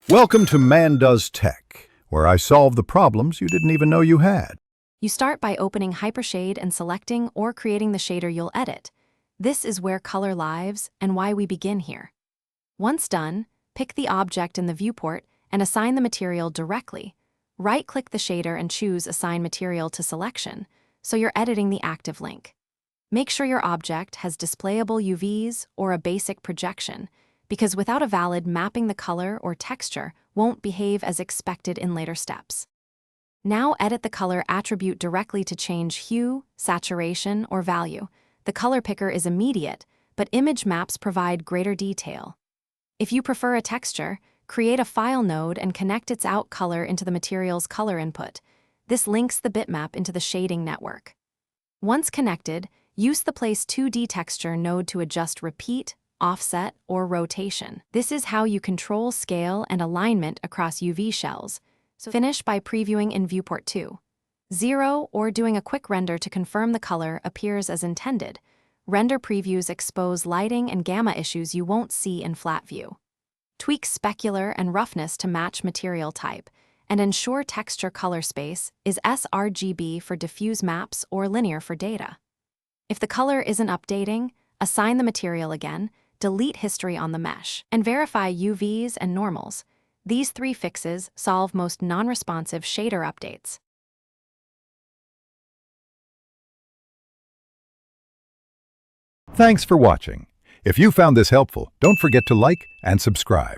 Welcome to Man Does Tech, where I solve the problems you didn't even know you had. You start by opening Hypershade and selecting or creating the shader you'll edit. This is where color lives and why we begin here. Once done, pick the object in the viewport and assign the material directly. Right-click the shader and choose Assign Material to Selection, so you're editing the active link. Make sure your object has displayable UVs or a basic projection, because without a valid mapping, the color or texture won't behave as expected in later steps. Now edit the color attribute directly to change hue, saturation, or value. The color picker is immediate, but image maps provide greater detail. If you prefer a texture, create a file node and connect its out color into the material's color input. This links the bitmap into the shading network. Once connected, use the Place 2D texture node to adjust repeat, offset, or rotation. This is how you control scale and alignment across UV shells. So finish by previewing in Viewport 2. 0 or doing a quick render to confirm the color appears as intended. Render previews expose lighting and gamma issues you won't see in flat view. Tweak specular and roughness to match material type, and ensure texture color space is sRGB for diffuse maps or linear for data. If the color isn't updating, assign the material again, delete history on the mesh, and verify UVs and normals. These 3 fixes solve most non-responsive shader updates. Thanks for watching. If you found this helpful, don't forget to like and subscribe.